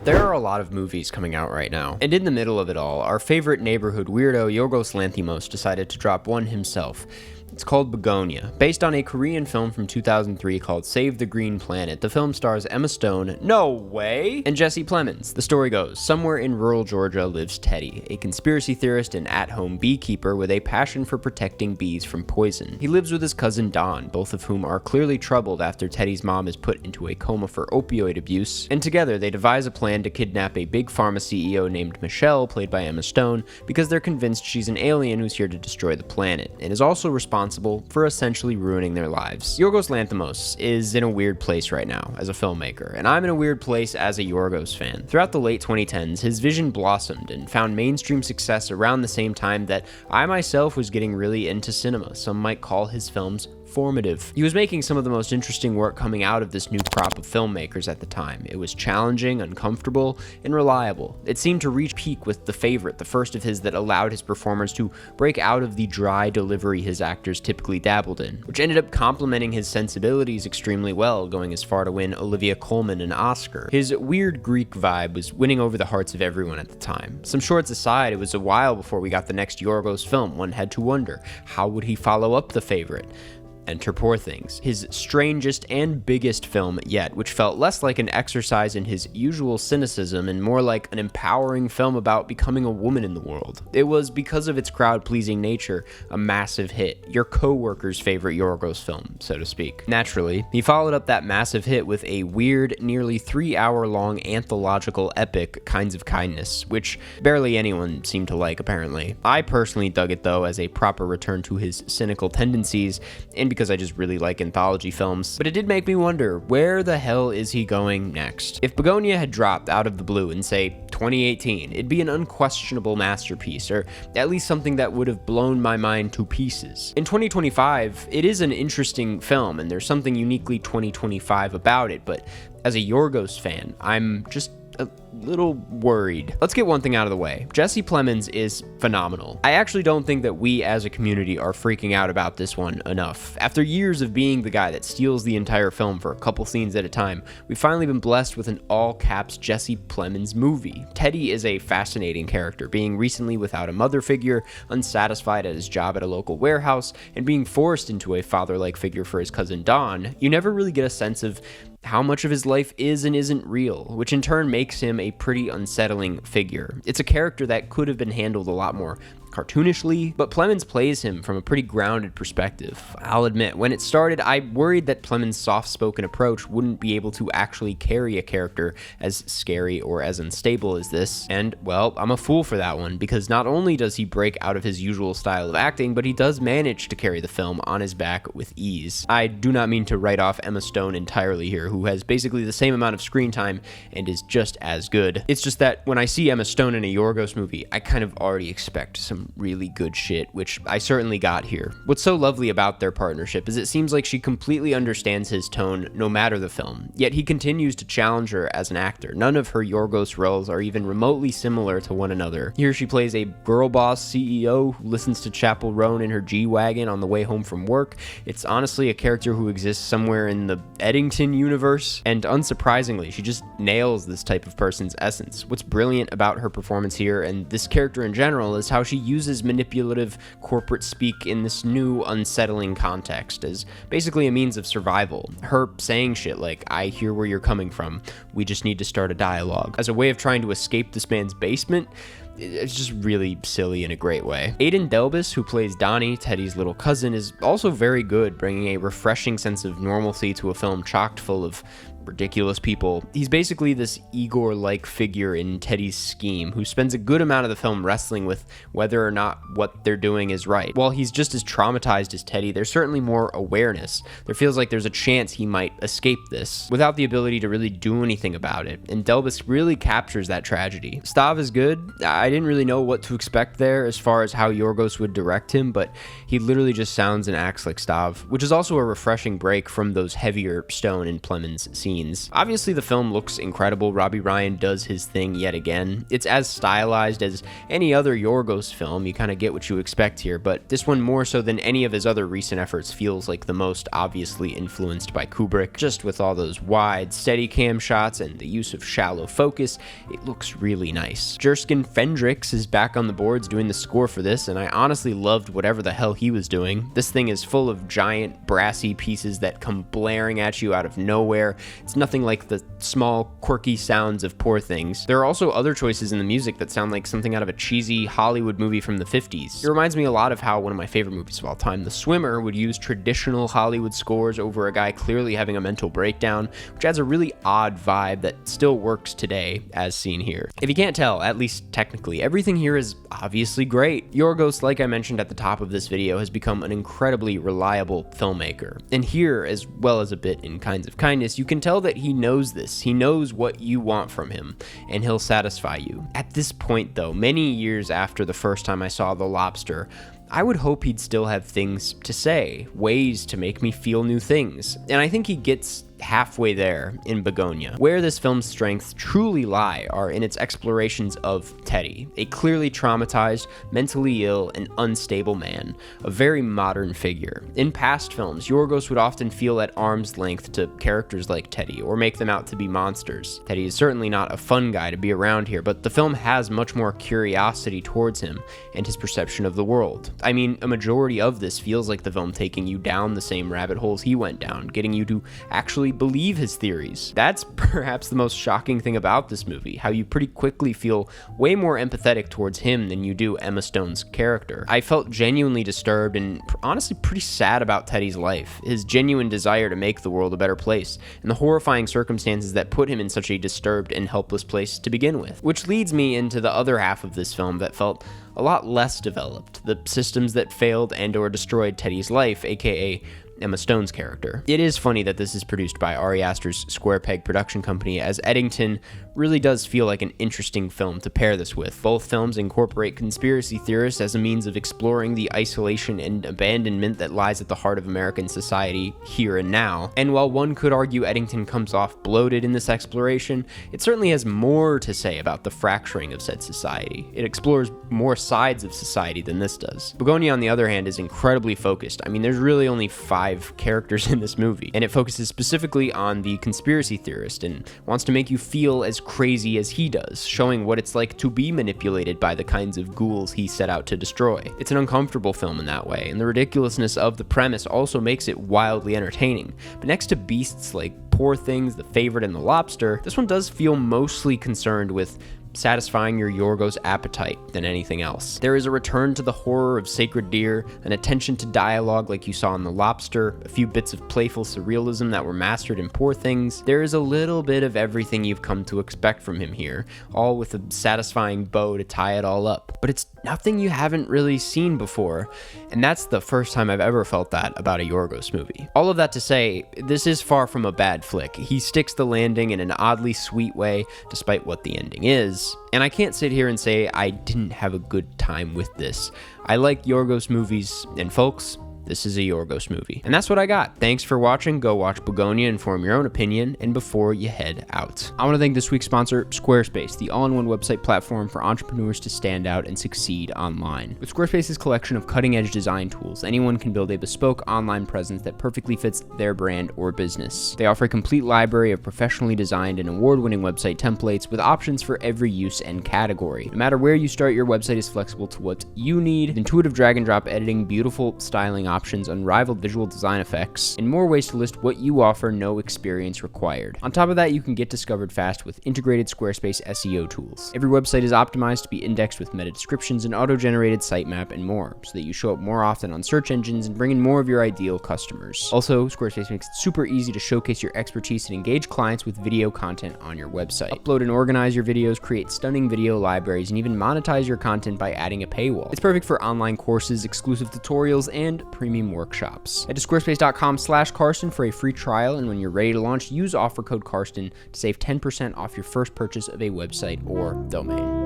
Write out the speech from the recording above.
There are a lot of movies coming out right now, and in the middle of it all, our favorite neighborhood weirdo Yorgos Lanthimos decided to drop one himself. It's called Bugonia. Based on a Korean film from 2003 called Save the Green Planet, the film stars Emma Stone, no way, and Jesse Plemons. The story goes, somewhere in rural Georgia lives Teddy, a conspiracy theorist and at-home beekeeper with a passion for protecting bees from poison. He lives with his cousin Don, both of whom are clearly troubled after Teddy's mom is put into a coma for opioid abuse, and together they devise a plan to kidnap a big pharma CEO named Michelle, played by Emma Stone, because they're convinced she's an alien who's here to destroy the planet, and is also responsible for essentially ruining their lives. Yorgos Lanthimos is in a weird place right now as a filmmaker, and I'm in a weird place as a Yorgos fan. Throughout the late 2010s, his vision blossomed and found mainstream success around the same time that I myself was getting really into cinema. Some might call his films formative. He was making some of the most interesting work coming out of this new crop of filmmakers at the time. It was challenging, uncomfortable, and reliable. It seemed to reach peak with The Favorite, the first of his that allowed his performers to break out of the dry delivery his actors typically dabbled in, which ended up complementing his sensibilities extremely well, going as far to win Olivia Colman an Oscar. His weird Greek vibe was winning over the hearts of everyone at the time. Some shorts aside, it was a while before we got the next Yorgos film. One had to wonder, how would he follow up The Favorite? Enter Poor Things, his strangest and biggest film yet, which felt less like an exercise in his usual cynicism and more like an empowering film about becoming a woman in the world. It was, because of its crowd-pleasing nature, a massive hit, your co-worker's favorite Yorgos film, so to speak. Naturally, he followed up that massive hit with a weird, nearly 3-hour-long anthological epic, Kinds of Kindness, which barely anyone seemed to like, apparently. I personally dug it, though, as a proper return to his cynical tendencies, and because I just really like anthology films, but it did make me wonder, where the hell is he going next? If Bugonia had dropped out of the blue in, say, 2018, it'd be an unquestionable masterpiece, or at least something that would have blown my mind to pieces. In 2025, it is an interesting film, and there's something uniquely 2025 about it, but as a Yorgos fan, I'm just a little worried. Let's get one thing out of the way. Jesse Plemons is phenomenal. I actually don't think that we as a community are freaking out about this one enough. After years of being the guy that steals the entire film for a couple scenes at a time, we've finally been blessed with an all-caps Jesse Plemons movie. Teddy is a fascinating character, being recently without a mother figure, unsatisfied at his job at a local warehouse, and being forced into a father-like figure for his cousin Don. You never really get a sense of how much of his life is and isn't real, which in turn makes him a pretty unsettling figure. It's a character that could have been handled a lot more cartoonishly, but Plemons plays him from a pretty grounded perspective. I'll admit, when it started, I worried that Plemons' soft-spoken approach wouldn't be able to actually carry a character as scary or as unstable as this, and, well, I'm a fool for that one, because not only does he break out of his usual style of acting, but he does manage to carry the film on his back with ease. I do not mean to write off Emma Stone entirely here, who has basically the same amount of screen time and is just as good. It's just that when I see Emma Stone in a Yorgos movie, I kind of already expect some really good shit, which I certainly got here. What's so lovely about their partnership is it seems like she completely understands his tone no matter the film, yet he continues to challenge her as an actor. None of her Yorgos roles are even remotely similar to one another. Here she plays a girl boss CEO who listens to Chappell Roan in her G-Wagon on the way home from work. It's honestly a character who exists somewhere in the Eddington universe, and unsurprisingly, she just nails this type of person's essence. What's brilliant about her performance here, and this character in general, is how she uses manipulative corporate speak in this new unsettling context as basically a means of survival. Her saying shit like, "I hear where you're coming from, we just need to start a dialogue," as a way of trying to escape this man's basement. It's just really silly in a great way. Aidan Delbus, who plays Donnie, Teddy's little cousin, is also very good, bringing a refreshing sense of normalcy to a film chocked full of ridiculous people. He's basically this Igor-like figure in Teddy's scheme who spends a good amount of the film wrestling with whether or not what they're doing is right. While he's just as traumatized as Teddy, there's certainly more awareness. There feels like there's a chance he might escape this without the ability to really do anything about it, and Delbus really captures that tragedy. Stav is good. I didn't really know what to expect there as far as how Yorgos would direct him, but he literally just sounds and acts like Stav, which is also a refreshing break from those heavier Stone and Plemons scenes. scenes. Obviously, the film looks incredible. Robbie Ryan does his thing yet again. It's as stylized as any other Yorgos film. You kind of get what you expect here, but this one more so than any of his other recent efforts feels like the most obviously influenced by Kubrick. Just with all those wide, steady cam shots and the use of shallow focus, it looks really nice. Jerskin Fendrix is back on the boards doing the score for this, and I honestly loved whatever the hell he was doing. This thing is full of giant, brassy pieces that come blaring at you out of nowhere. It's nothing like the small, quirky sounds of Poor Things. There are also other choices in the music that sound like something out of a cheesy Hollywood movie from the 50s. It reminds me a lot of how one of my favorite movies of all time, The Swimmer, would use traditional Hollywood scores over a guy clearly having a mental breakdown, which adds a really odd vibe that still works today, as seen here. If you can't tell, at least technically, everything here is obviously great. Yorgos, like I mentioned at the top of this video, has become an incredibly reliable filmmaker. And here, as well as a bit in Kinds of Kindness, you can tell that he knows this. He knows what you want from him, and he'll satisfy you. At this point, though, many years after the first time I saw The Lobster, I would hope he'd still have things to say, ways to make me feel new things. And I think he gets halfway there in Bugonia. Where this film's strengths truly lie are in its explorations of Teddy, a clearly traumatized, mentally ill, and unstable man, a very modern figure. In past films, Yorgos would often feel at arm's length to characters like Teddy, or make them out to be monsters. Teddy is certainly not a fun guy to be around here, but the film has much more curiosity towards him and his perception of the world. I mean, a majority of this feels like the film taking you down the same rabbit holes he went down, getting you to actually believe his theories. That's perhaps the most shocking thing about this movie, how you pretty quickly feel way more empathetic towards him than you do Emma Stone's character. I felt genuinely disturbed and honestly pretty sad about Teddy's life, his genuine desire to make the world a better place, and the horrifying circumstances that put him in such a disturbed and helpless place to begin with. Which leads me into the other half of this film that felt a lot less developed, the systems that failed and or destroyed Teddy's life, aka Emma Stone's character. It is funny that this is produced by Ari Aster's Square Peg production company, as Eddington really does feel like an interesting film to pair this with. Both films incorporate conspiracy theorists as a means of exploring the isolation and abandonment that lies at the heart of American society here and now. And while one could argue Eddington comes off bloated in this exploration, it certainly has more to say about the fracturing of said society. It explores more sides of society than this does. Bugonia, on the other hand, is incredibly focused. I mean, there's really only 5 characters in this movie, and it focuses specifically on the conspiracy theorist and wants to make you feel as crazy as he does, showing what it's like to be manipulated by the kinds of ghouls he set out to destroy. It's an uncomfortable film in that way, and the ridiculousness of the premise also makes it wildly entertaining. But next to beasts like Poor Things, The Favorite, and The Lobster, this one does feel mostly concerned with satisfying your Yorgos appetite than anything else. There is a return to the horror of sacred deer, an attention to dialogue like you saw in The Lobster, a few bits of playful surrealism that were mastered in Poor Things. There is a little bit of everything you've come to expect from him here, all with a satisfying bow to tie it all up. But it's nothing you haven't really seen before, and that's the first time I've ever felt that about a Yorgos movie. All of that to say, this is far from a bad flick. He sticks the landing in an oddly sweet way, despite what the ending is. And I can't sit here and say I didn't have a good time with this. I like Yorgos movies, and folks, this is a Yorgos movie. And that's what I got. Thanks for watching. Go watch Bugonia and form your own opinion, and before you head out. I want to thank this week's sponsor, Squarespace, the all-in-one website platform for entrepreneurs to stand out and succeed online. With Squarespace's collection of cutting-edge design tools, anyone can build a bespoke online presence that perfectly fits their brand or business. They offer a complete library of professionally designed and award-winning website templates with options for every use and category. No matter where you start, your website is flexible to what you need. With intuitive drag-and-drop editing, beautiful styling options, unrivaled visual design effects, and more ways to list what you offer, no experience required. On top of that, you can get discovered fast with integrated Squarespace SEO tools. Every website is optimized to be indexed with meta descriptions, and auto-generated sitemap, and more, so that you show up more often on search engines and bring in more of your ideal customers. Also, Squarespace makes it super easy to showcase your expertise and engage clients with video content on your website. Upload and organize your videos, create stunning video libraries, and even monetize your content by adding a paywall. It's perfect for online courses, exclusive tutorials, and premium workshops. Head to squarespace.com/Karsten for a free trial, and when you're ready to launch, use offer code Karsten to save 10% off your first purchase of a website or domain.